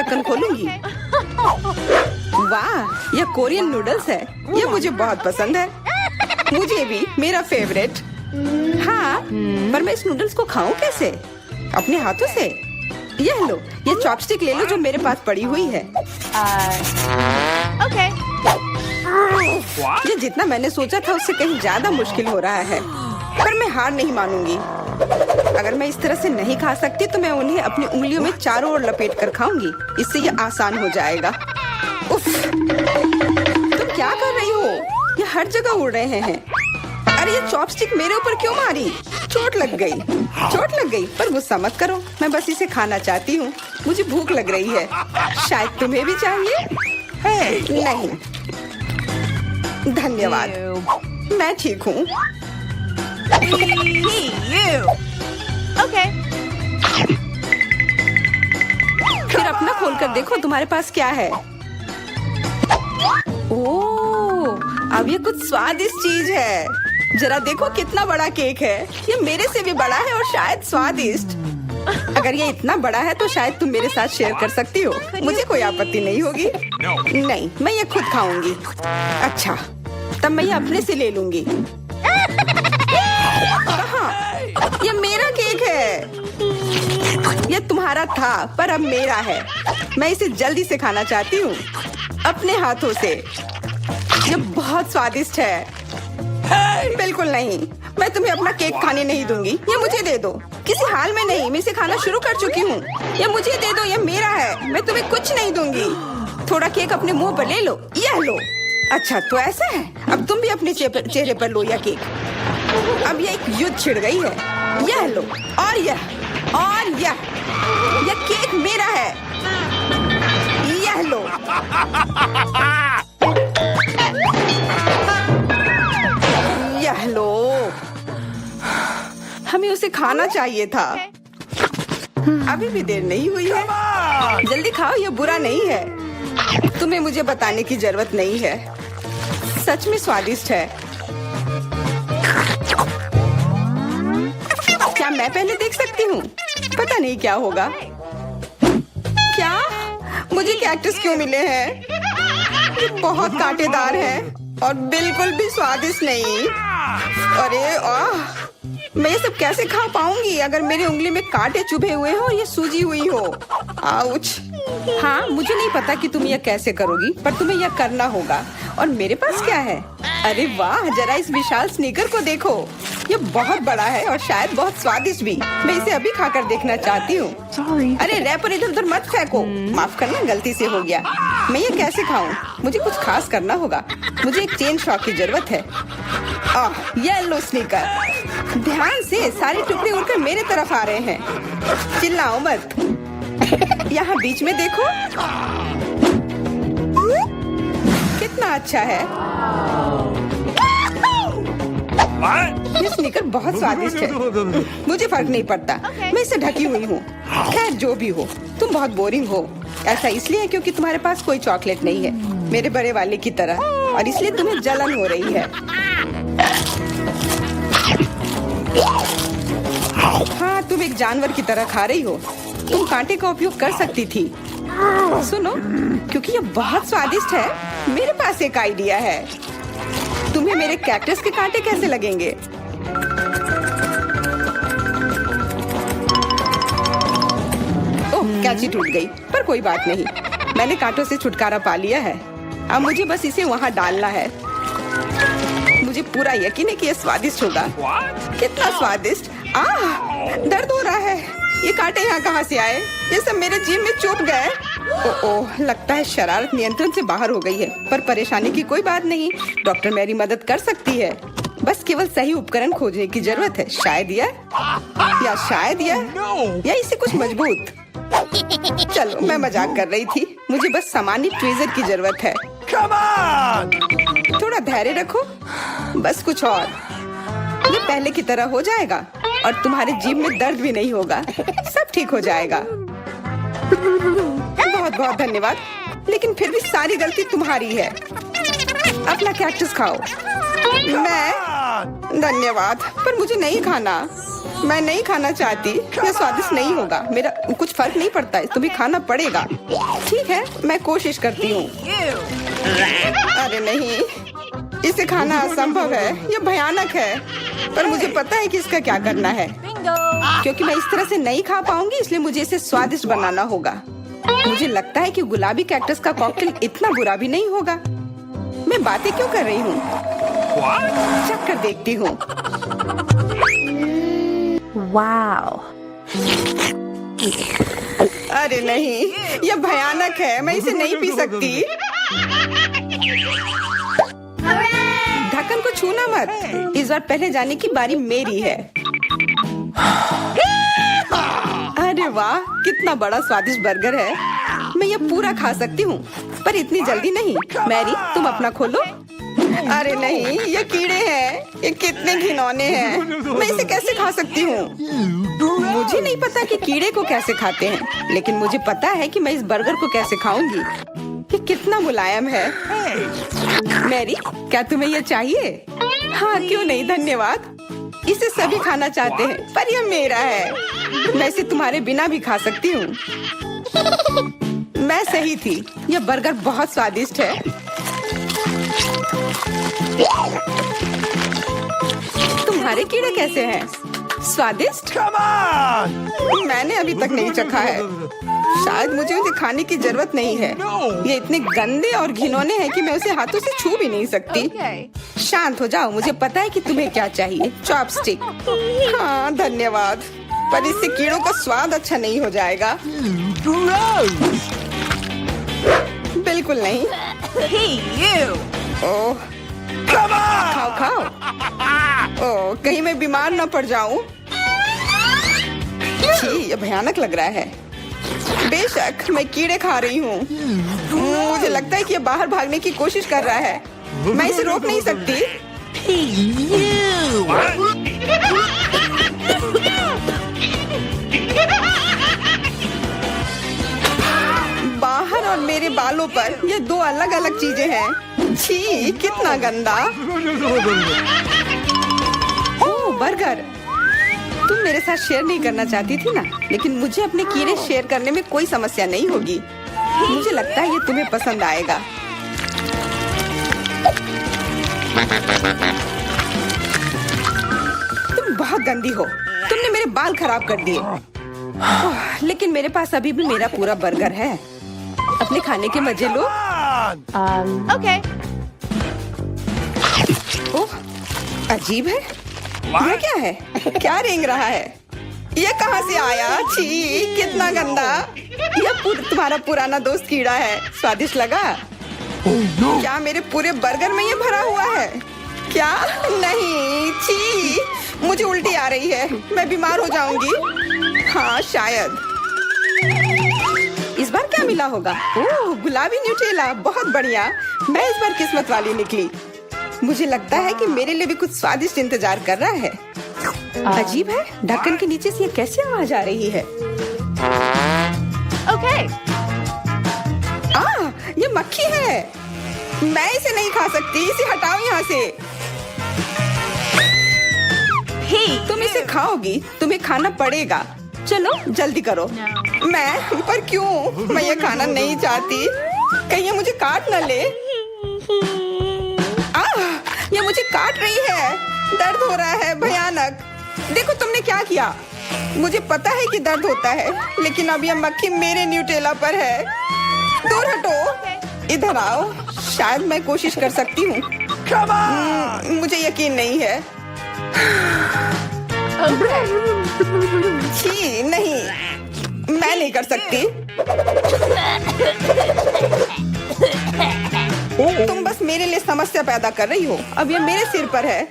ढक्कन खोलूंगी। वाह, यह कोरियन नूडल्स है। यह मुझे बहुत पसंद है। मुझे भी, मेरा फेवरेट। हाँ, पर मैं इस नूडल्स को खाऊं कैसे? अपने हाथों से? यह लो, ये चॉपस्टिक ले लो जो मेरे पास पड़ी हुई है। ओके। ये जितना मैंने सोचा था उससे कहीं ज्यादा मुश्किल हो रहा है, पर मैं हार नहीं मानूंगी। अगर मैं इस तरह से नहीं खा सकती तो मैं उन्हें अपनी उंगलियों में चारों ओर लपेट कर खाऊंगी। इससे ये आसान हो जाएगा। उफ, तुम क्या कर रही हो? ये हर जगह उड़ रहे हैं। अरे ये चॉपस्टिक मेरे ऊपर क्यों मारी? चोट लग गई। पर गुस्सा मत करो, मैं बस इसे खाना चाहती हूँ। मुझे भूख लग रही है। शायद तुम्हें भी चाहिए? नहीं, धन्यवाद, मैं ठीक हूँ। ओके। फिर अपना खोल कर देखो तुम्हारे पास क्या है। ओह, अब ये कुछ स्वादिष्ट चीज है। जरा देखो कितना बड़ा केक है। ये मेरे से भी बड़ा है और शायद स्वादिष्ट। अगर ये इतना बड़ा है तो शायद तुम मेरे साथ शेयर कर सकती हो। मुझे कोई आपत्ति नहीं होगी। नहीं, मैं ये खुद खाऊंगी। अच्छा, तब मैं ये अपने से ले लूंगी। कहाँ? ये मेरा केक है। ये तुम्हारा था पर अब मेरा है। मैं इसे जल्दी से खाना चाहती हूँ, अपने हाथों से। ये बहुत स्वादिष्ट है। बिल्कुल नहीं, मैं तुम्हें अपना केक खाने नहीं दूंगी। ये मुझे दे दो। किसी हाल में नहीं, मैं इसे खाना शुरू कर चुकी हूँ। ये मुझे दे दो, ये मेरा है। मैं तुम्हें कुछ नहीं दूंगी। थोड़ा केक अपने मुंह पर ले लो। यह लो। अच्छा, तो ऐसा है। अब तुम भी अपने चेहरे पर लो यह केक। अब यह एक युद्ध छिड़ गई है। यह लो, और यह केक मेरा है। यह लो। यह लो। हमें उसे खाना चाहिए था। अभी भी देर नहीं हुई है। जल्दी खाओ, यह बुरा नहीं है। तुम्हें मुझे बताने की जरूरत नहीं है। सच में स्वादिष्ट है। क्या मैं पहले देख सकती हूँ? पता नहीं क्या होगा। क्या मुझे कैक्टस क्यों मिले हैं? ये बहुत कांटेदार है और बिल्कुल भी स्वादिष्ट नहीं। अरे मैं ये सब कैसे खा पाऊंगी अगर मेरी उंगली में कांटे चुभे हुए हो और ये सूजी हुई हो। आउच। हाँ, मुझे नहीं पता कि तुम यह कैसे करोगी, पर तुम्हें यह करना होगा। और मेरे पास क्या है? अरे वाह, जरा इस विशाल स्नीकर को देखो। ये बहुत बड़ा है और शायद बहुत स्वादिष्ट भी। मैं इसे अभी खाकर देखना चाहती हूँ। अरे रैपर इधर उधर मत फेंको। माफ करना, गलती से हो गया। मैं ये कैसे खाऊं? मुझे कुछ खास करना होगा। मुझे एक चेन शॉक की जरूरत है। ये लो स्नीकर। ध्यान से, सारे टुकड़े उड़कर मेरे तरफ आ रहे हैं। चिल्लाओ मत। यहाँ बीच में देखो, कितना अच्छा है। ये स्नीकर बहुत स्वादिष्ट है। मुझे फर्क नहीं पड़ता, मैं इससे ढकी हुई हूँ। खैर जो भी हो, तुम बहुत बोरिंग हो। ऐसा इसलिए है क्योंकि तुम्हारे पास कोई चॉकलेट नहीं है, मेरे बड़े वाले की तरह, और इसलिए तुम्हें जलन हो रही है। हाँ, तुम एक जानवर की तरह खा रही हो। तुम कांटे का उपयोग कर सकती थी। सुनो, क्योंकि ये बहुत स्वादिष्ट है, मेरे पास एक आइडिया है। तुम्हें मेरे कैक्टस के कांटे कैसे लगेंगे? ओह, कैंची टूट गई, पर कोई बात नहीं। मैंने कांटों से छुटकारा पा लिया है। अब मुझे बस इसे वहाँ डालना है। मुझे पूरा यकीन है कि ये स्वादिष्ट होगा। कितना स्वादिष्ट। दर्द हो रहा है। ये कांटे यहाँ कहाँ से आए? ये सब मेरे जीभ में चुभ गए। ओह, लगता है शरारत नियंत्रण से बाहर हो गई है, पर परेशानी की कोई बात नहीं। डॉक्टर मेरी मदद कर सकती है। बस केवल सही उपकरण खोजने की जरूरत है। शायद या इसे कुछ मजबूत। चलो, मैं मजाक कर रही थी। मुझे बस सामान्य ट्वीजर की जरूरत है। थोड़ा धैर्य रखो, बस कुछ और। ये पहले की तरह हो जाएगा और तुम्हारे जीभ में दर्द भी नहीं होगा। सब ठीक हो जाएगा। बहुत बहुत धन्यवाद, लेकिन फिर भी सारी गलती तुम्हारी है। अपना कैक्टस खाओ। मैं? धन्यवाद, पर मुझे नहीं खाना। मैं नहीं खाना चाहती, यह स्वादिष्ट नहीं होगा। मेरा कुछ फर्क नहीं पड़ता है, तुम्हें खाना पड़ेगा। ठीक है, मैं कोशिश करती हूँ। अरे नहीं, इसे खाना असंभव है, यह भयानक है। पर मुझे पता है कि इसका क्या करना है। क्योंकि मैं इस तरह से नहीं खा पाऊंगी, इसलिए मुझे इसे स्वादिष्ट बनाना होगा। मुझे लगता है कि गुलाबी कैक्टस का कॉकटेल इतना बुरा भी नहीं होगा। मैं बातें क्यों कर रही हूँ? चख कर देखती हूँ। Wow. अरे नहीं, यह भयानक है, मैं इसे नहीं पी सकती। ढक्कन को छूना मत। इस बार पहले जाने की बारी मेरी है। अरे वाह, कितना बड़ा स्वादिष्ट बर्गर है। मैं ये पूरा खा सकती हूँ, पर इतनी जल्दी नहीं। मैरी, तुम अपना खोलो। अरे नहीं, ये कीड़े हैं, ये कितने घिनौने हैं। मैं इसे कैसे खा सकती हूँ? मुझे नहीं पता कि कीड़े को कैसे खाते हैं, लेकिन मुझे पता है कि मैं इस बर्गर को कैसे खाऊंगी। ये कितना मुलायम है। मैरी, क्या तुम्हें यह चाहिए? हाँ, क्यों नहीं, धन्यवाद। इसे सभी खाना चाहते हैं, पर यह मेरा है। मैं इसे तुम्हारे बिना भी खा सकती हूँ। मैं सही थी, यह बर्गर बहुत स्वादिष्ट है। तुम्हारे कीड़े कैसे हैं? स्वादिष्ट? मैंने अभी तक नहीं चखा है। शायद मुझे उसे खाने की जरूरत नहीं है। ये इतने गंदे और घिनौने हैं कि मैं उसे हाथों से छू भी नहीं सकती। शांत हो जाओ, मुझे पता है कि तुम्हें क्या चाहिए। चॉपस्टिक। हाँ, धन्यवाद। पर इससे कीड़ों का स्वाद अच्छा नहीं हो जाएगा। बिल्कुल नहीं। Hey, you. ओह, खाओ खाओ। ओह, कहीं मैं बीमार न पड़ जाऊं। छी, ये भयानक लग रहा है। बेशक मैं कीड़े खा रही हूँ। मुझे लगता है कि ये बाहर भागने की कोशिश कर रहा है। मैं इसे रोक नहीं सकती। Hey, you. बाहर और मेरे बालों पर ये दो अलग अलग चीजें हैं। छी, कितना गंदा। ओह, बर्गर। तुम मेरे साथ शेयर नहीं करना चाहती थी ना, लेकिन मुझे अपने कीड़े शेयर करने में कोई समस्या नहीं होगी। मुझे लगता है ये तुम्हें पसंद आएगा। तुम बहुत गंदी हो। तुमने मेरे बाल खराब कर दिए। लेकिन मेरे पास अभी भी मेरा पूरा बर्गर है। अपने खाने के मजे लो। Okay. ओह, अजीब है। ये क्या है? क्या रेंग रहा है? ये कहाँ से आया? छी, कितना गंदा। यह तुम्हारा पुराना दोस्त कीड़ा है। स्वादिष्ट लगा? क्या मेरे पूरे बर्गर में ये भरा हुआ है? क्या? नहीं, छी, मुझे उल्टी आ रही है। मैं बीमार हो जाऊंगी। हाँ, शायद। इस बार क्या मिला होगा? ओह, गुलाबी न्यूटेला, बहुत बढ़िया। मैं इस बार किस्मत वाली निकली। मुझे लगता है कि मेरे लिए भी कुछ स्वादिष्ट इंतजार कर रहा है। अजीब है, ढक्कन के नीचे से ये कैसी आवाज आ रही है? Okay. ये मक्खी है। मैं इसे नहीं खा सकती। इसे हटाओ यहाँ से। Hey. तुम इसे खाओगी, तुम्हें खाना पड़ेगा। चलो जल्दी करो। मैं? पर क्यों? मैं ये खाना नहीं चाहती। कहीं ये मुझे काट न ले। ये मुझे काट रही है। दर्द हो रहा है, भयानक। देखो तुमने क्या किया। मुझे पता है कि दर्द होता है, लेकिन अब यह मक्खी मेरे न्यूटेला पर है। दूर हटो। इधर आओ। शायद मैं कोशिश कर सकती हूँ। मुझे यकीन नहीं है। छी, नहीं, मैं नहीं कर सकती। तुम बस मेरे लिए समस्या पैदा कर रही हो। अब ये मेरे सिर पर है।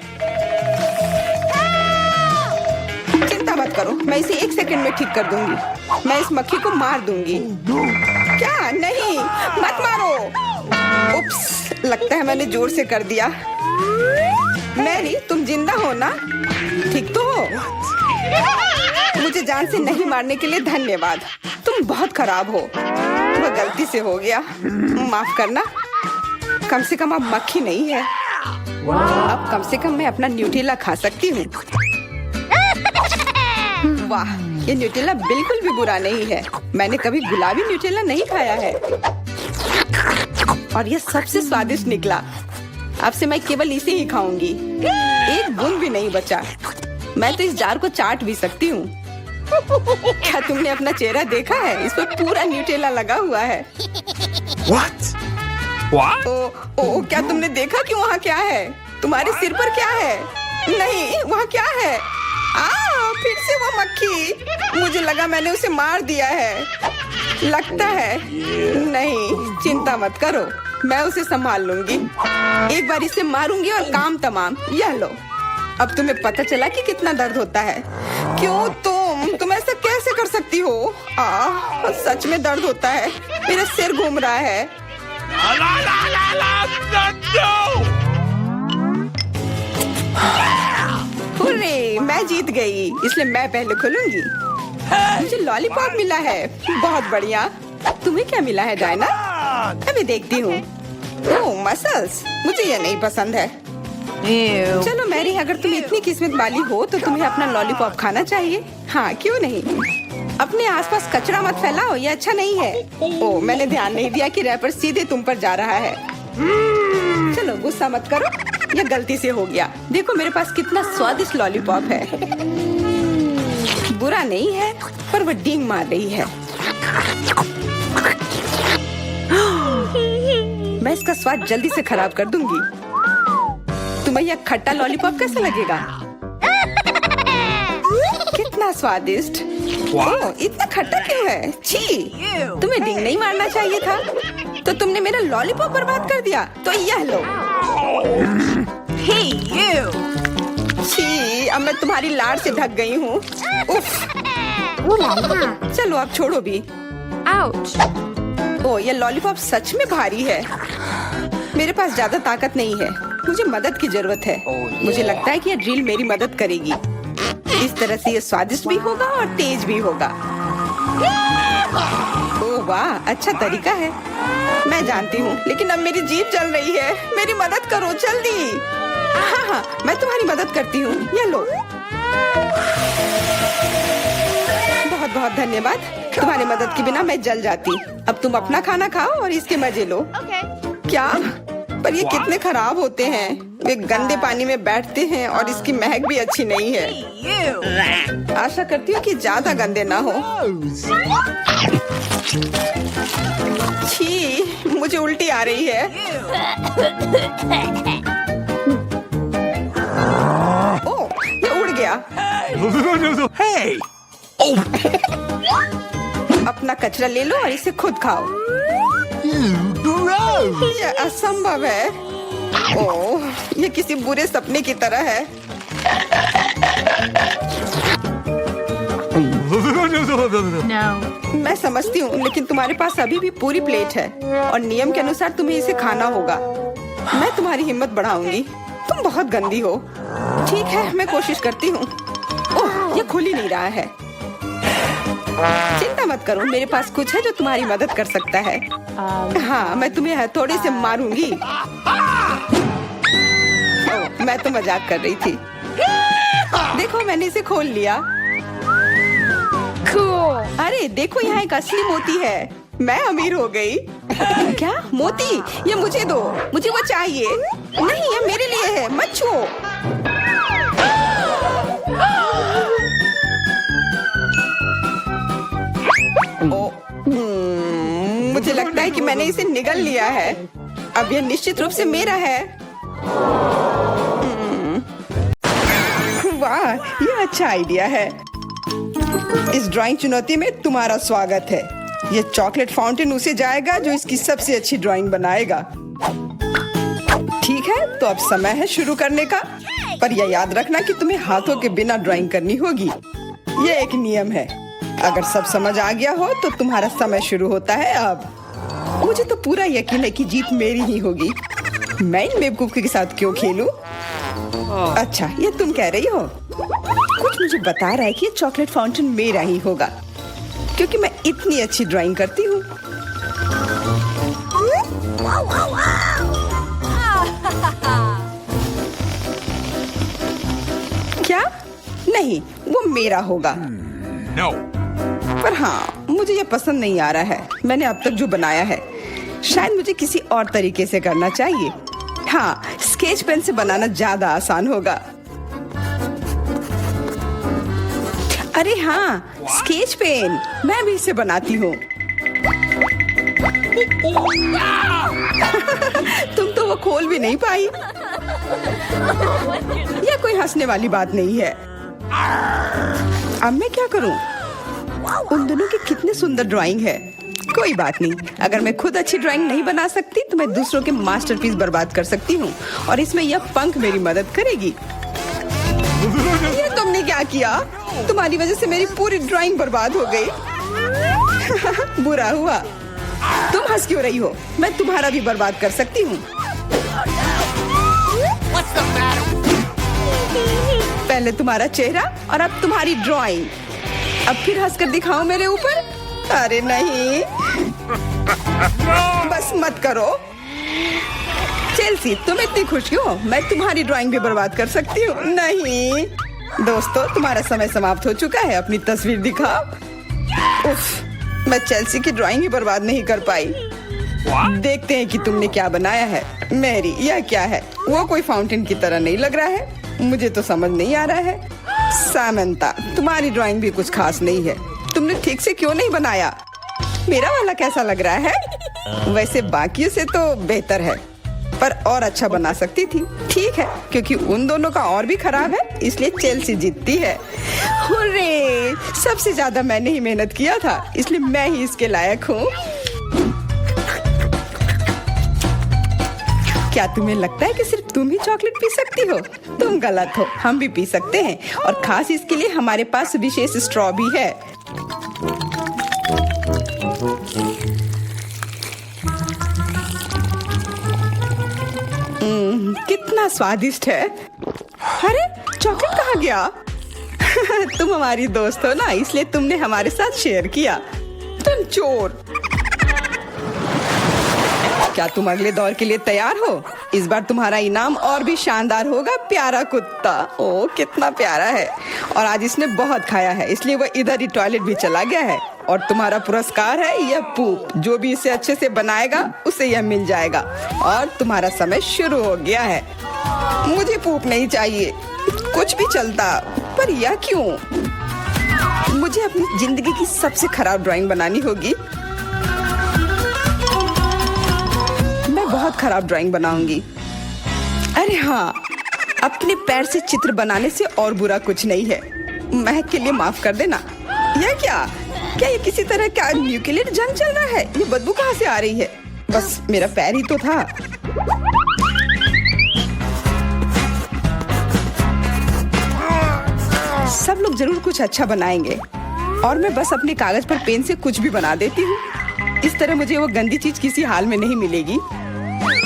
चिंता मत करो, मैं इसे 1 सेकंड में ठीक कर दूंगी। मैं इस मक्खी को मार दूंगी। क्या? नहीं, मत मारो। उप्स, लगता है मैंने जोर से कर दिया। मैरी, तुम जिंदा हो ना? ठीक तो हो? मुझे जान से नहीं मारने के लिए धन्यवाद। तुम बहुत खराब हो। वह गलती से हो गया, माफ करना। कम से कम अब मक्खी नहीं है। अब कम से कम मैं अपना न्यूटेला खा सकती हूँ। वाह, ये न्यूटेला बिल्कुल भी बुरा नहीं है। मैंने कभी गुलाबी न्यूटेला नहीं खाया है और ये सबसे स्वादिष्ट निकला। अब से मैं केवल इसे ही खाऊंगी, एक बूंद भी नहीं बचा। मैं तो इस जार को चाट भी सकती हूँ। क्या तुमने अपना चेहरा देखा है? इस पर पूरा न्यूटेला लगा हुआ है। What? What? ओ, क्या तुमने देखा कि वहाँ क्या है? तुम्हारे सिर पर क्या है? नहीं, वहाँ क्या है? फिर से वो मक्खी। मुझे लगा मैंने उसे मार दिया है। लगता है नहीं, चिंता मत करो, मैं उसे संभाल लूंगी। एक बार इसे मारूंगी और काम तमाम। यह लो, अब तुम्हें पता चला कि कितना दर्द होता है। क्यों तुम ऐसा कैसे कर सकती हो? सच में दर्द होता है। मेरा सिर घूम रहा है। हुर्रे, मैं जीत गई, इसलिए मैं पहले खुलूंगी। मुझे लॉलीपॉप मिला है, बहुत बढ़िया। तुम्हें क्या मिला है डायना? अभी देखती हूँ। ओह, मसल्स, मुझे ये नहीं पसंद है। Ew. चलो मैरी, अगर तुम इतनी किस्मत वाली हो तो तुम्हें अपना लॉलीपॉप खाना चाहिए। हाँ, क्यों नहीं। अपने आसपास कचरा मत फैलाओ, ये अच्छा नहीं है। ओह, मैंने ध्यान नहीं दिया कि रैपर सीधे तुम पर जा रहा है। चलो गुस्सा मत करो, यह गलती से हो गया। देखो मेरे पास कितना स्वादिष्ट लॉलीपॉप है। बुरा नहीं है, पर वह डींग मार रही है। मैं इसका स्वाद जल्दी से खराब कर दूंगी। तुम्हें यह खट्टा लॉलीपॉप कैसा लगेगा? कितना स्वादिष्ट। ओह, इतना खट्टा क्यों है? छी, तुम्हें डींग नहीं मारना चाहिए था। तो तुमने मेरा लॉलीपॉप बर्बाद कर दिया। तो यह लो। Hey, you. छी, अब मैं तुम्हारी लाड़ से ढक गई हूँ। उफ। चलो अब छोड़ो भी। Ouch. ओह, ये लॉलीपॉप सच में भारी है। मेरे पास ज्यादा ताकत नहीं है, मुझे मदद की जरूरत है। मुझे लगता है कि ये ड्रिल मेरी मदद करेगी। इस तरह से ये स्वादिष्ट भी होगा और तेज भी होगा। ओह वाह, अच्छा तरीका है। मैं जानती हूँ, लेकिन अब मेरी जीभ जल रही है। मेरी मदद करो जल्दी। हाँ, मैं तुम्हारी मदद करती हूँ। ये लो। बहुत बहुत धन्यवाद। तुम्हारी मदद के बिना मैं जल जाती। अब तुम अपना खाना खाओ और इसके मजे लो। Okay. क्या? पर ये कितने खराब होते हैं। वे गंदे पानी में बैठते हैं और इसकी महक भी अच्छी नहीं है। Hey, you. आशा करती हूँ कि ज्यादा गंदे ना हो। छी, मुझे उल्टी आ रही है। ओह, ये उड़ गया। Hey! अपना कचरा ले लो और इसे खुद खाओ। Gross! ये असंभव है। ओह, ये किसी बुरे सपने की तरह है। No. मैं समझती हूँ, लेकिन तुम्हारे पास अभी भी पूरी प्लेट है और नियम के अनुसार तुम्हें इसे खाना होगा। मैं तुम्हारी हिम्मत बढ़ाऊंगी। तुम बहुत गंदी हो। ठीक है, मैं कोशिश करती हूँ। ओह, ये खुल ही नहीं रहा है। चिंता मत करो, मेरे पास कुछ है जो तुम्हारी मदद कर सकता है। हाँ, मैं तुम्हें हथौड़े से मारूंगी। ओह, मैं तो मजाक कर रही थी। देखो, मैंने इसे खोल लिया। Cool. अरे देखो, यहाँ एक असली मोती है। मैं अमीर हो गई। क्या मोती? ये मुझे दो, मुझे वो चाहिए। नहीं, ये मेरे लिए है, मत छुओ। मुझे लगता है कि मैंने इसे निगल लिया है। अब यह निश्चित रूप से मेरा है। वाह, यह अच्छा आइडिया है। इस ड्राइंग चुनौती में तुम्हारा स्वागत है। यह चॉकलेट फाउंटेन उसे जाएगा जो इसकी सबसे अच्छी ड्राइंग बनाएगा। ठीक है, तो अब समय है शुरू करने का। पर यह याद रखना कि तुम्हें हाथों के बिना ड्राइंग करनी होगी। यह एक नियम है। अगर सब समझ आ गया हो तो तुम्हारा समय शुरू होता है अब। मुझे तो पूरा यकीन है कि जीत मेरी ही होगी। मैं इन बेवकूफ के साथ क्यों खेलूं? अच्छा, ये तुम कह रही हो? कुछ मुझे बता रहा है कि ये चॉकलेट फाउंटेन मेरा ही होगा, क्योंकि मैं इतनी अच्छी ड्राइंग करती हूँ। क्या? नहीं, वो मेरा होगा। No. पर हाँ, मुझे ये पसंद नहीं आ रहा है। मैंने अब तक जो बनाया है, शायद मुझे किसी और तरीके से करना चाहिए। हाँ, स्केच पेन से बनाना ज्यादा आसान होगा। अरे हाँ, स्केच पेन, मैं भी इसे बनाती हूँ। तुम तो वो खोल भी नहीं पाई। यह कोई हंसने वाली बात नहीं है। अब मैं क्या करूं? उन दोनों की कितनी सुंदर ड्राइंग है। कोई बात नहीं, अगर मैं खुद अच्छी ड्राइंग नहीं बना सकती तो मैं दूसरों के मास्टरपीस बर्बाद कर सकती हूँ, और इसमें यह पंख मेरी मदद करेगी। ये तुमने क्या किया? तुम्हारी वजह से मेरी पूरी ड्राइंग बर्बाद हो गई। बुरा हुआ। तुम हंस क्यों रही हो? मैं तुम्हारा भी बर्बाद कर सकती हूँ। पहले तुम्हारा चेहरा और अब तुम्हारी ड्राइंग। अब फिर हंसकर दिखाओ मेरे ऊपर। अरे नहीं, बस मत करो। चेल्सी, तुम इतनी खुश क्यों? मैं तुम्हारी ड्राइंग भी बर्बाद कर सकती हूँ। नहीं दोस्तों, तुम्हारा समय समाप्त हो चुका है। अपनी तस्वीर दिखाओ। उफ, मैं चेल्सी की ड्राइंग ही बर्बाद नहीं कर पाई। देखते हैं कि तुमने क्या बनाया है। मैरी, यह क्या है? वो कोई फाउंटेन की तरह नहीं लग रहा है। मुझे तो समझ नहीं आ रहा है। सामंता, तुम्हारी ड्राइंग भी कुछ खास नहीं है। तुमने ठीक से क्यों नहीं बनाया? मेरा वाला कैसा लग रहा है? वैसे बाकियों से तो बेहतर है, पर और अच्छा बना सकती थी। ठीक है, क्योंकि उन दोनों का और भी खराब है, इसलिए चेल्सी जीतती है। हुर्रे! सबसे ज्यादा मैंने ही मेहनत किया था, इसलिए मैं ही इसके लायक हूँ। क्या तुम्हें लगता है कि सिर्फ तुम ही चॉकलेट पी सकती हो? तुम गलत हो, हम भी पी सकते हैं, और खास इसके लिए हमारे पास विशेष स्ट्रॉ भी है। कितना स्वादिष्ट है। अरे चॉकलेट कहाँ गया? तुम हमारी दोस्त हो ना, इसलिए तुमने हमारे साथ शेयर किया। तुम चोर। क्या तुम अगले दौर के लिए तैयार हो? इस बार तुम्हारा इनाम और भी शानदार होगा। प्यारा कुत्ता, ओ कितना प्यारा है, और आज इसने बहुत खाया है, इसलिए वह इधर ही टॉयलेट भी चला गया है। और तुम्हारा पुरस्कार है यह पूप। जो भी इसे अच्छे से बनाएगा उसे यह मिल जाएगा। और तुम्हारा समय शुरू हो गया है। मुझे पूप नहीं चाहिए, कुछ भी चलता, पर यह क्यों? मुझे अपनी जिंदगी की सबसे खराब ड्राइंग बनानी होगी। बहुत खराब ड्राइंग बनाऊंगी। अरे हाँ, अपने पैर से चित्र बनाने से और बुरा कुछ नहीं है। महक के लिए माफ कर देना। यह क्या ये किसी तरह का न्यूक्लियर जंग चल रहा है? ये बदबू कहाँ से आ रही है? बस मेरा पैर ही तो था। सब लोग जरूर कुछ अच्छा बनाएंगे, और मैं बस अपने कागज पर पेन से कुछ भी बना देती हूँ। इस तरह मुझे वो गंदी चीज किसी हाल में नहीं मिलेगी।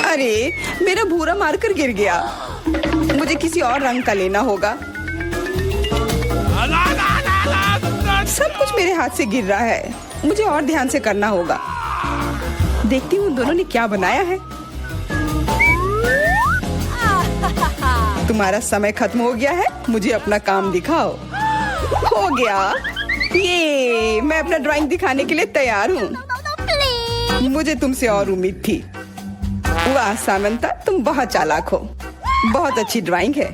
अरे मेरा भूरा मार्कर गिर गया। मुझे किसी और रंग का लेना होगा। सब कुछ मेरे हाथ से गिर रहा है। मुझे और ध्यान से करना होगा। देखती हूँ दोनों ने क्या बनाया है। तुम्हारा समय खत्म हो गया है, मुझे अपना काम दिखाओ। हो गया, ये मैं अपना ड्राइंग दिखाने के लिए तैयार हूँ। मुझे तुमसे और उम्मीद थी। वाह सामंता, तुम बहुत चालाक हो। बहुत अच्छी ड्राइंग है।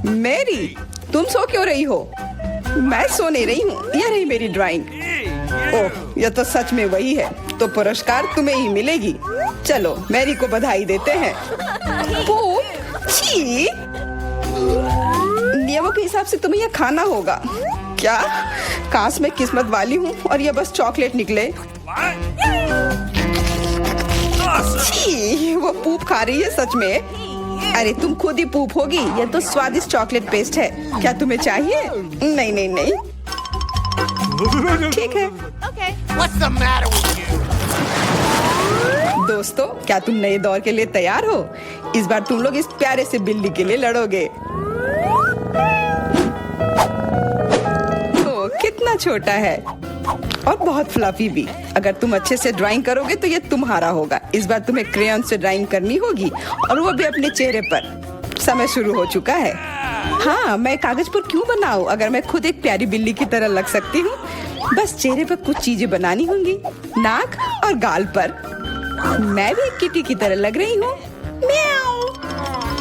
मैरी, तुम सो क्यों रही हो? मैं सो नहीं रही हूँ, यह रही मेरी ड्राइंग। ओह, यह तो सच में वही है। तो पुरस्कार तुम्हें ही मिलेगी। चलो मैरी को बधाई देते हैं। छी! नियमों के हिसाब से तुम्हें यह खाना होगा। क्या? काश मैं किस्मत वाली हूँ और यह बस चॉकलेट निकले। छी, वो पूप खा रही है सच में। अरे तुम खुद ही पूप होगी। यह तो स्वादिष्ट चॉकलेट पेस्ट है। क्या तुम्हें चाहिए? नहीं नहीं नहीं। ठीक है। What's the matter with you? दोस्तों, क्या तुम नए दौर के लिए तैयार हो? इस बार तुम लोग इस प्यारे से बिल्ली के लिए लड़ोगे। ओ, कितना छोटा है और बहुत फ्लफी भी। अगर तुम अच्छे से ड्राइंग करोगे तो ये तुम्हारा होगा। इस बार तुम्हें क्रेयॉन से ड्राइंग करनी होगी, और वो भी अपने चेहरे पर। समय शुरू हो चुका है। हाँ, मैं कागज पर क्यों बनाऊं अगर मैं खुद एक प्यारी बिल्ली की तरह लग सकती हूँ। बस चेहरे पर कुछ चीजें बनानी होंगी, नाक और गाल पर। मैं भी एक किटी की तरह लग रही हूँ। म्याऊ।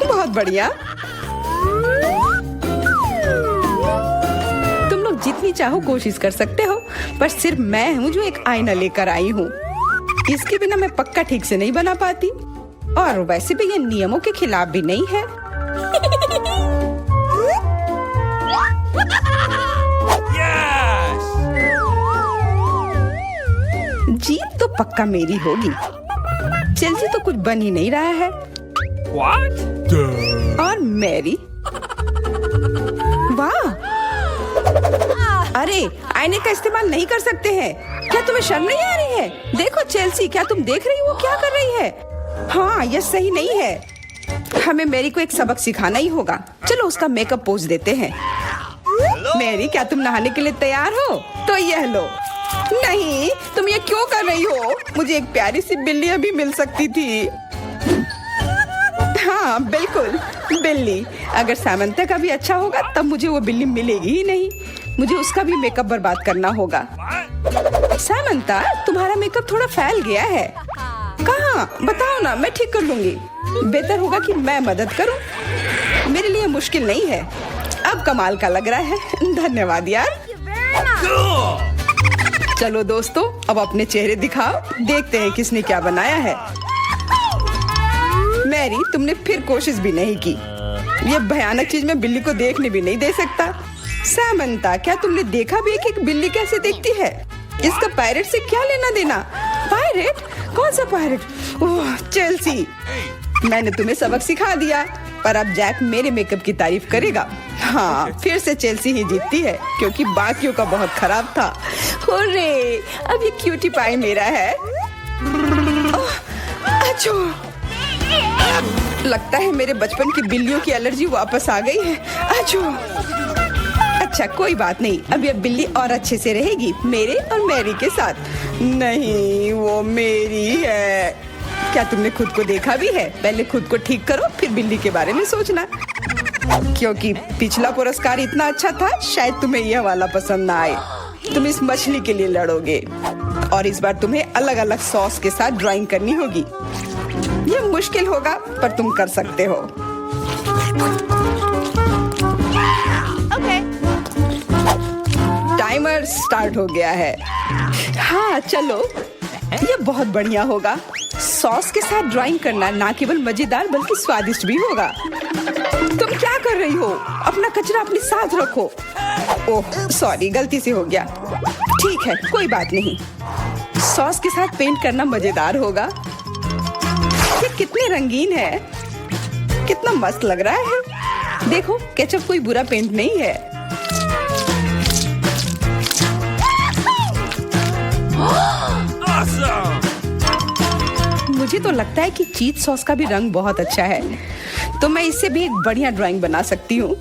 बहुत बढ़िया। तुम लोग जितनी चाहो कोशिश कर सकते हो, पर सिर्फ मैं हूँ जो एक आईना लेकर आई हूँ। इसके बिना मैं पक्का ठीक से नहीं बना पाती, और वैसे भी ये नियमों के खिलाफ भी नहीं है। जीत तो पक्का मेरी होगी। चेल्सी तो कुछ बन ही नहीं रहा है। What? और मैरी, वाह! अरे, आईने का इस्तेमाल नहीं कर सकते हैं। क्या तुम्हें शर्म नहीं आ रही है? देखो चेल्सी, क्या तुम देख रही हो क्या कर रही है? हाँ, यह सही नहीं है। हमें मैरी को एक सबक सिखाना ही होगा। चलो उसका मेकअप पोज देते हैं। मैरी, क्या तुम नहाने के लिए तैयार हो? तो यह लो। नहीं, तुम ये क्यों कर रही हो? मुझे एक प्यारी सी बिल्ली अभी मिल सकती थी। हाँ, बिल्कुल, बिल्ली। अगर सामंता का भी अच्छा होगा तब मुझे वो बिल्ली मिलेगी ही नहीं। मुझे उसका भी मेकअप बर्बाद करना होगा। सामंता, तुम्हारा मेकअप थोड़ा फैल गया है। कहाँ? बताओ ना, मैं ठीक कर लूंगी। बेहतर होगा कि मैं मदद करूं। मेरे लिए मुश्किल नहीं है। अब कमाल का लग रहा है। धन्यवाद यार। चलो दोस्तों, अब अपने चेहरे दिखाओ। देखते हैं किसने क्या बनाया है। मैरी, तुमने फिर कोशिश भी नहीं की। ये भयानक चीज मैं बिल्ली को देखने भी नहीं दे सकता। सामंता, क्या तुमने देखा भी कि एक बिल्ली कैसे देखती है? इसका पायरेट से क्या लेना देना? पायरेट? कौन सा पायरेट? ओह, चेल्सी, मैंने तुम्हें सबक सिखा दिया, पर अब जैक मेरे मेकअप की तारीफ करेगा। हाँ, फिर से चेल्सी ही जीतती है, क्योंकि बाकियों का बहुत खराब था। हुर्रे, अब ये क्यूटी पाई मेरा है। अच्छो, लगता है मेरे बचपन की बिल्लियों की एलर्जी वापस आ गई है। अच्छो। अच्छा, कोई बात नहीं, अब ये बिल्ली और अच्छे से रहेगी मेरे और मैरी के साथ। नहीं, वो मेरी है। क्या तुमने खुद को देखा भी है? पहले खुद को ठीक करो, फिर बिल्ली के बारे में सोचना। क्योंकि पिछला पुरस्कार इतना अच्छा था, शायद तुम्हें यह वाला पसंद ना आए। तुम इस मछली के लिए लड़ोगे, और इस बार तुम्हें अलग अलग सॉस के साथ ड्राइंग करनी होगी। यह मुश्किल होगा, पर तुम कर सकते हो। टाइमर स्टार्ट हो गया है। हाँ, चलो, ये बहुत बढ़िया होगा। सॉस के साथ ड्राइंग करना ना केवल मजेदार बल्कि स्वादिष्ट भी होगा। तुम क्या कर रही हो? अपना कचरा अपने साथ रखो। ओह, सॉरी, गलती से हो गया। ठीक है, कोई बात नहीं। सॉस के साथ पेंट करना मजेदार होगा। ये कितने रंगीन है, कितना मस्त लग रहा है। देखो, केचप कोई बुरा पेंट नहीं है। मुझे तो लगता है कि चीज सॉस का भी रंग बहुत अच्छा है, तो मैं इससे भी एक बढ़िया ड्राइंग बना सकती हूँ।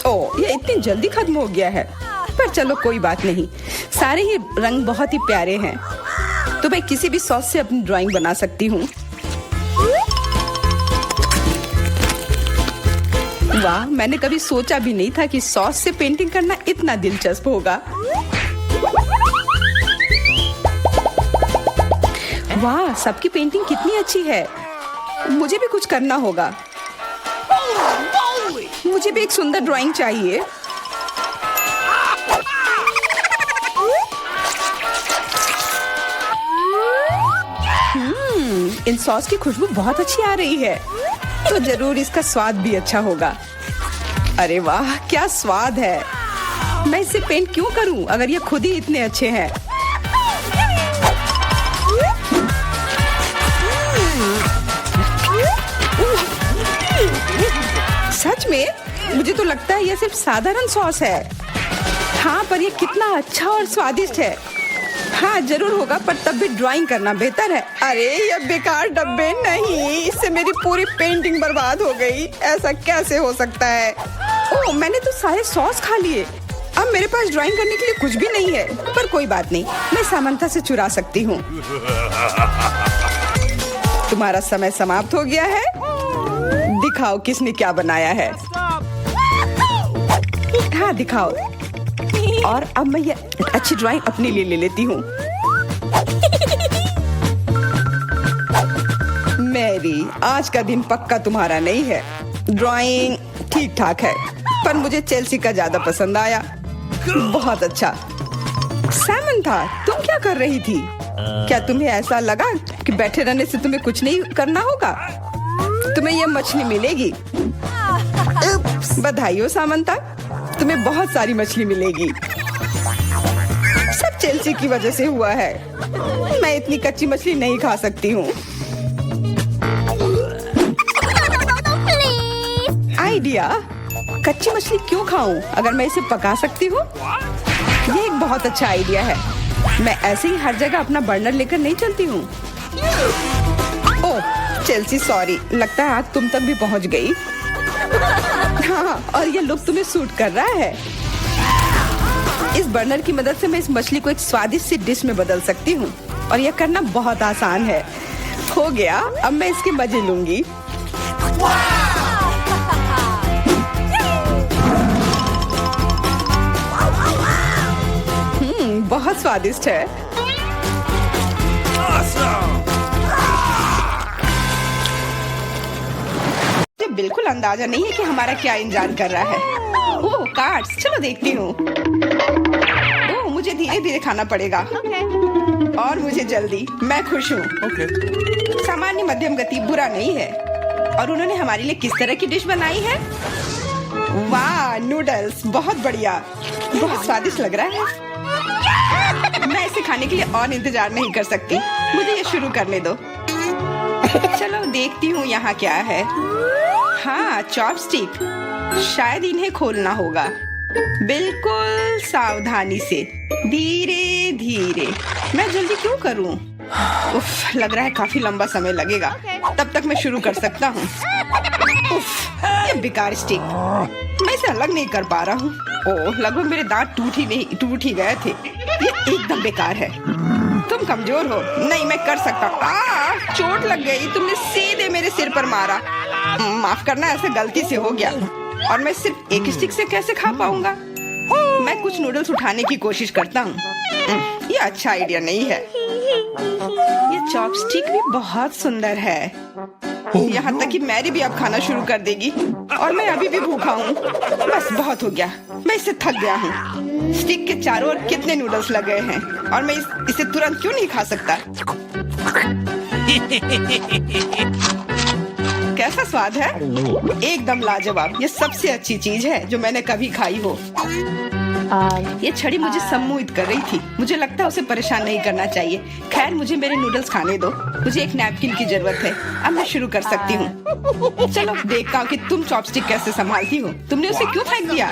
ओह, ये इतनी जल्दी खत्म हो गया है, पर चलो कोई बात नहीं। सारे ही रंग बहुत ही प्यारे हैं, तो मैं किसी भी सॉस से अपनी ड्राइंग बना सकती हूँ। वाह, मैंने कभी सोचा भी नहीं था कि सॉस से पेंटिंग करना इतना दिलचस्प होगा। वाह, सबकी पेंटिंग कितनी अच्छी है। मुझे भी कुछ करना होगा। मुझे भी एक सुंदर ड्राइंग चाहिए। इन सॉस की खुशबू बहुत अच्छी आ रही है, तो जरूर इसका स्वाद भी अच्छा होगा। अरे वाह, क्या स्वाद है। मैं इसे पेंट क्यों करूं अगर ये खुद ही इतने अच्छे हैं। सच में? मुझे तो लगता है ये सिर्फ साधारण सॉस है। हाँ, पर ये कितना अच्छा और स्वादिष्ट है। हाँ, जरूर होगा, पर तब भी ड्राइंग करना बेहतर है। अरे, ये बेकार डब्बे नहीं, इससे मेरी पूरी पेंटिंग बर्बाद हो गई। ऐसा कैसे हो सकता है? ओह, मैंने तो सारे सॉस खा लिए। अब मेरे पास ड्राइंग करने के लिए कुछ भी नहीं है, पर कोई बात नहीं, मैं सामंथा से चुरा सकती हूँ। तुम्हारा समय समाप्त हो गया है। दिखाओ किसने क्या बनाया है। हाँ दिखाओ। और अब मैं ये अच्छी ड्राइंग अपने लिए ले लेती हूँ। मैरी, आज का दिन पक्का तुम्हारा नहीं है। ड्राइंग ठीक ठाक है, पर मुझे चेल्सी का ज्यादा पसंद आया। बहुत अच्छा। सामंथा, तुम क्या कर रही थी? क्या तुम्हें ऐसा लगा कि बैठे रहने से तुम्हें कुछ नहीं करना होगा? तुम्हें यह मछली मिलेगी। बधाई हो सामंथा, तुम्हें बहुत सारी मछली मिलेगी। सब चेल्सी की वजह से हुआ है। मैं इतनी कच्ची मछली नहीं खा सकती हूँ। आइडिया, कच्ची मछली क्यों खाऊं अगर मैं इसे पका सकती हूँ? ये एक बहुत अच्छा आइडिया है। मैं ऐसे ही हर जगह अपना बर्नर लेकर नहीं चलती हूँ। ओह चेल्सी, सॉरी, लगता है आज तुम तक भी पहुँच गई। हाँ, और ये लुक तुम्हें सूट कर रहा है। इस बर्नर की मदद से मैं इस मछली को एक स्वादिष्ट सी डिश में बदल सकती हूँ, और यह करना बहुत आसान है। हो गया, अब मैं इसके मजे लूंगी। बहुत स्वादिष्ट है। मुझे बिल्कुल अंदाजा नहीं है कि हमारा क्या इंतजार कर रहा है। ओह कार्ड्स, चलो देखती हूँ। ओह मुझे धीरे धीरे खाना पड़ेगा। और मुझे जल्दी। मैं खुश हूँ। सामान्य मध्यम गति बुरा नहीं है। और उन्होंने हमारे लिए किस तरह की डिश बनाई है? वाह, नूडल्स, बहुत बढ़िया, बहुत स्वादिष्ट लग रहा है। मैं इसे खाने के लिए और इंतजार नहीं कर सकती। मुझे ये शुरू करने दो। चलो देखती हूँ यहाँ क्या है। हाँ, चॉपस्टिक। शायद इन्हें खोलना होगा। बिल्कुल सावधानी से, धीरे धीरे। मैं जल्दी क्यों करूँ? उफ, लग रहा है काफी लंबा समय लगेगा। तब तक मैं शुरू कर सकता हूँ। उफ, ये बेकार स्टिक। मैं इसे अलग नहीं कर पा रहा हूँ। ओह, लगभग मेरे दांत टूट ही गए थे। ये एकदम बेकार है। तुम कमजोर हो। नहीं, मैं कर सकता हूँ। चोट लग गई। तुमने सीधे मेरे सिर पर मारा। माफ करना, ऐसे गलती से हो गया। और मैं सिर्फ एक स्टिक से कैसे खा पाऊंगा? मैं कुछ नूडल्स उठाने की कोशिश करता हूँ। ये अच्छा आइडिया नहीं है। ये चॉपस्टिक भी बहुत सुंदर है। यहाँ तक कि मैरी भी अब खाना शुरू कर देगी, और मैं अभी भी भूखा हूँ। बस बहुत हो गया, मैं इससे थक गया हूँ। स्टिक के चारों ओर कितने नूडल्स लगे हैं, और मैं इसे तुरंत क्यों नहीं खा सकता? कैसा स्वाद है? एकदम लाजवाब। ये सबसे अच्छी चीज है जो मैंने कभी खाई हो। ये छड़ी मुझे सम्मोहित कर रही थी। मुझे लगता है उसे परेशान नहीं करना चाहिए। खैर, मुझे मेरे नूडल्स खाने दो। मुझे एक नैपकिन की जरूरत है। अब मैं शुरू कर सकती हूँ। चलो देखता हूँ कि तुम चॉपस्टिक कैसे संभालती हो। तुमने उसे क्यों फेंक दिया?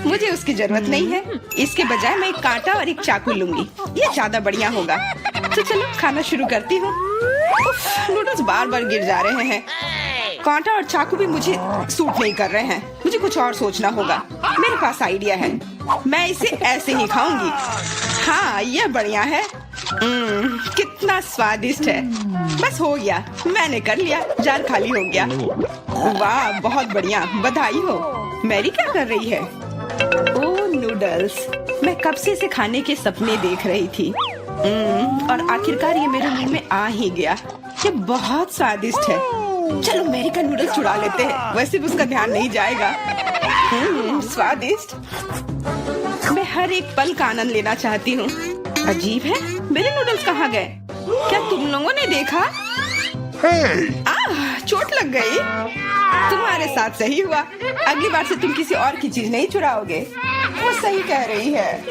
मुझे उसकी जरूरत नहीं है। इसके बजाय मैं एक कांटा और एक चाकू लूंगी। ये ज्यादा बढ़िया होगा। तो चलो खाना शुरू करती हूँ। नूडल्स बार बार गिर जा रहे हैं। कांटा और चाकू भी मुझे सूट नहीं कर रहे हैं। मुझे कुछ और सोचना होगा। मेरे पास आइडिया है। मैं इसे ऐसे ही खाऊंगी। हाँ, यह बढ़िया है। कितना स्वादिष्ट है। बस हो गया, मैंने कर लिया। जार खाली हो गया। वाह, बहुत बढ़िया, बधाई हो। मैरी क्या कर रही है? ओह नूडल्स, मैं कब से इसे खाने के सपने देख रही थी। और आखिरकार ये मेरे मुंह में आ ही गया। ये बहुत स्वादिष्ट है। चलो मैरी का नूडल्स चुरा लेते हैं। वैसे भी उसका ध्यान नहीं जाएगा। स्वादिष्ट। मैं हर एक पल का आनंद लेना चाहती हूँ। अजीब है, मेरे नूडल्स कहाँ गए? क्या तुम लोगों ने देखा? चोट लग गई। तुम्हारे साथ सही हुआ। अगली बार से तुम किसी और की चीज नहीं चुराओगे। वो सही कह रही है।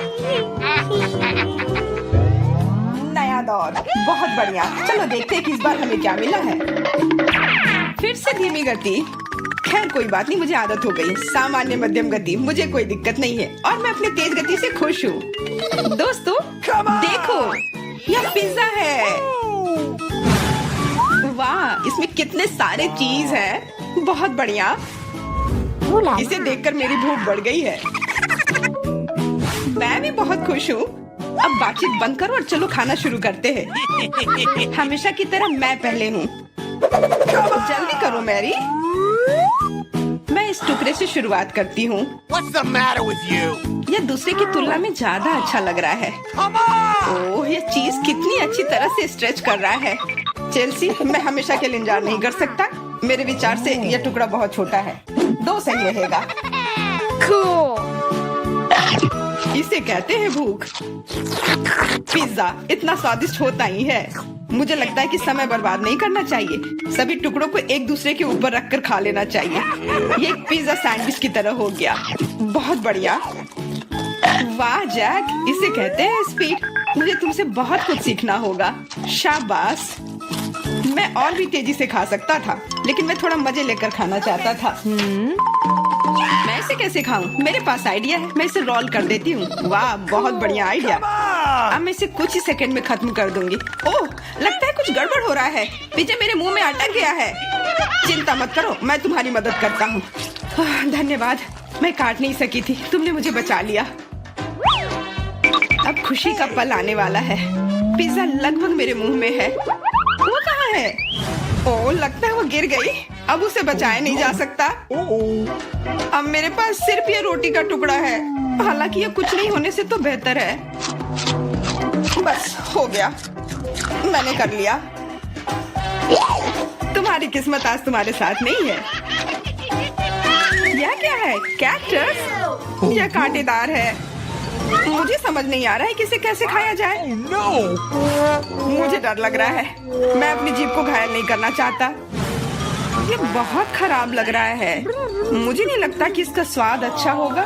नया दौर, बहुत बढ़िया। चलो देखते हैं कि इस बार हमें क्या मिला है। फिर से धीमी गति। खैर कोई बात नहीं, मुझे आदत हो गई। सामान्य मध्यम गति, मुझे कोई दिक्कत नहीं है। और मैं अपनी तेज गति से खुश हूँ। दोस्तों देखो, यह पिज्जा है। वाह, इसमें कितने सारे चीज हैं। बहुत बढ़िया। इसे देखकर मेरी भूख बढ़ गई है। मैं भी बहुत खुश हूँ। अब बातचीत बंद करो और चलो खाना शुरू करते हैं। हमेशा की तरह मैं पहले हूँ। जल्दी करो मैरी। मैं इस टुकड़े से शुरुआत करती हूँ। What's the matter with you? यह दूसरे की तुलना में ज्यादा अच्छा लग रहा है। Come on! ओह, यह चीज कितनी अच्छी तरह से स्ट्रेच कर रहा है। चेल्सी, मैं हमेशा के लिए इंतजार नहीं कर सकता। मेरे विचार से यह टुकड़ा बहुत छोटा है। 2 सही रहेगा। Cool. इसे कहते हैं भूख। पिज्जा इतना स्वादिष्ट होता ही है। मुझे लगता है कि समय बर्बाद नहीं करना चाहिए। सभी टुकड़ों को एक दूसरे के ऊपर रखकर खा लेना चाहिए। ये एक पिज्जा सैंडविच की तरह हो गया। बहुत बढ़िया। वाह जैक, इसे कहते हैं स्पीड। मुझे तुमसे बहुत कुछ सीखना होगा। शाबाश। मैं और भी तेजी से खा सकता था, लेकिन मैं थोड़ा मजे लेकर खाना चाहता था। मैं इसे कैसे खाऊं? मेरे पास आइडिया है। मैं इसे रोल कर देती हूँ। वाह, बहुत बढ़िया आइडिया। अब मैं इसे कुछ ही सेकंड में खत्म कर दूंगी। ओह, लगता है कुछ गड़बड़ हो रहा है। पिज्जा मेरे मुंह में अटक गया है। चिंता मत करो, मैं तुम्हारी मदद करता हूँ। धन्यवाद। मैं काट नहीं सकी थी, तुमने मुझे बचा लिया। अब खुशी का पल आने वाला है। पिज्जा लगभग मेरे मुंह में है। वो कहाँ है? ओह, लगता है वो गिर गई। अब उसे बचाया नहीं जा सकता। अब मेरे पास सिर्फ ये रोटी का टुकड़ा है। हालांकि ये कुछ नहीं होने से तो बेहतर है। बस हो गया, मैंने कर लिया। तुम्हारी किस्मत आज तुम्हारे साथ नहीं है। यह क्या है? कैक्टस? यह कांटेदार है। मुझे समझ नहीं आ रहा है कि इसे कैसे खाया जाए। Oh no! मुझे डर लग रहा है। मैं अपनी जीभ को घायल नहीं करना चाहता। ये बहुत खराब लग रहा है। मुझे नहीं लगता कि इसका स्वाद अच्छा होगा,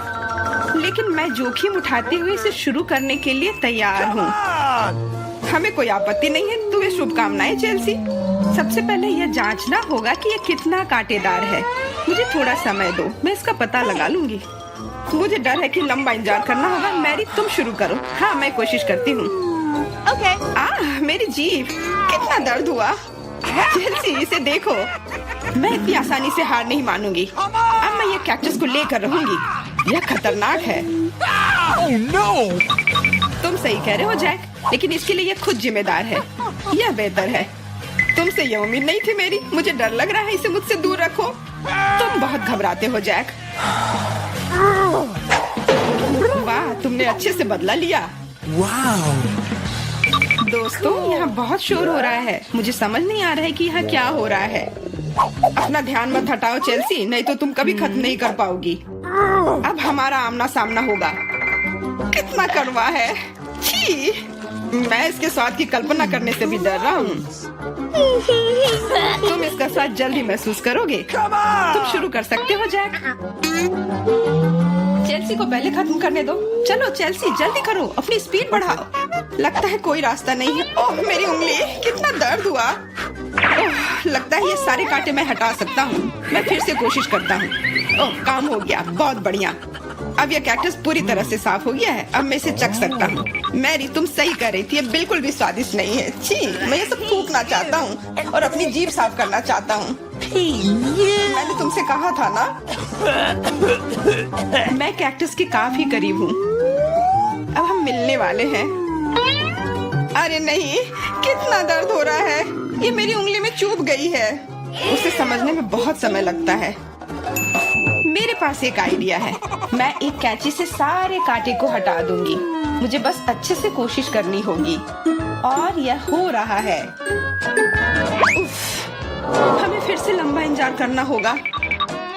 लेकिन मैं जोखिम उठाते हुए इसे शुरू करने के लिए तैयार हूँ। हमें कोई आपत्ति नहीं है। तुम्हें शुभकामनाएं चेल्सी। सबसे पहले यह जांचना होगा कि यह कितना कांटेदार है। मुझे थोड़ा समय दो, मैं इसका पता लगा लूंगी। मुझे डर है कि लंबा इंतजार करना होगा। मैरी, तुम शुरू करो। हाँ, मैं कोशिश करती हूँ। Okay. मेरी जीभ, कितना दर्द हुआ। चेल्सी, इसे देखो। मैं इतनी आसानी से हार नहीं मानूंगी। अब मैं ये कैक्टस को लेकर रहूंगी। यह खतरनाक है। Oh no! तुम सही कह रहे हो जैक, लेकिन इसके लिए यह खुद जिम्मेदार है। यह बेहतर है। तुमसे यह उम्मीद नहीं थी मेरी। मुझे डर लग रहा है। इसे मुझसे दूर रखो। तुम बहुत घबराते हो जैक। वाह, तुमने अच्छे से बदला लिया। Wow! दोस्तों, यहाँ बहुत शोर हो रहा है। मुझे समझ नहीं आ रहा है कि यहाँ क्या हो रहा है। अपना ध्यान मत हटाओ चेल्सी, नहीं तो तुम कभी खत्म नहीं कर पाओगी। अब हमारा आमना सामना होगा। कितना कड़वा है। छी, मैं इसके स्वाद की कल्पना करने से भी डर रहा हूँ। तुम इसका स्वाद जल्दी महसूस करोगे। तुम शुरू कर सकते हो जैक। चेल्सी को पहले खत्म करने दो। चलो चेल्सी, जल्दी करो, अपनी स्पीड बढ़ाओ। लगता है कोई रास्ता नहीं है। ओह, मेरी उंगली, कितना दर्द हुआ। ओह, लगता है ये सारे कांटे मैं हटा सकता हूँ। मैं फिर से कोशिश करता हूँ। ओह, काम हो गया, बहुत बढ़िया। अब यह कैक्टस पूरी तरह से साफ हो गया है। अब मैं इसे चख सकता हूँ। मैरी, तुम सही कर रही थी। ये बिल्कुल भी स्वादिष्ट नहीं है। छी, मैं ये सब थूकना चाहता हूँ और अपनी जीभ साफ करना चाहता हूँ। मैंने तुमसे कहा था ना। मैं कैक्टस के काफी करीब हूँ। अब हम मिलने वाले हैं। अरे नहीं, कितना दर्द हो रहा है। ये मेरी उंगली में चुभ गई है। उसे समझने में बहुत समय लगता है। मेरे पास एक आइडिया है। मैं एक कैंची से सारे कांटे को हटा दूंगी। मुझे बस अच्छे से कोशिश करनी होगी। और यह हो रहा है। उफ, हमें फिर से लंबा इंतजार करना होगा।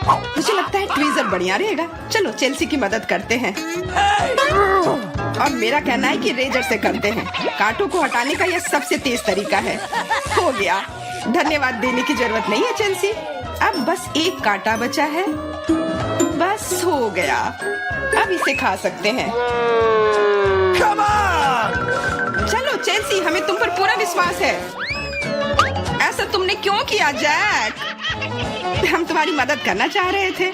मुझे लगता है ट्वीजर बढ़िया रहेगा। चलो चेल्सी की मदद करते हैं। और मेरा कहना है कि रेजर से करते हैं। कांटों को हटाने का यह सबसे तेज तरीका है। हो गया। धन्यवाद देने की जरूरत नहीं है चेल्सी। अब बस एक कांटा बचा है। बस हो गया। अब इसे खा सकते हैं। Come on! चलो चेल्सी, हमें तुम पर पूरा विश्वास है। ऐसा तुमने क्यों किया जैक? हम तुम्हारी मदद करना चाह रहे थे।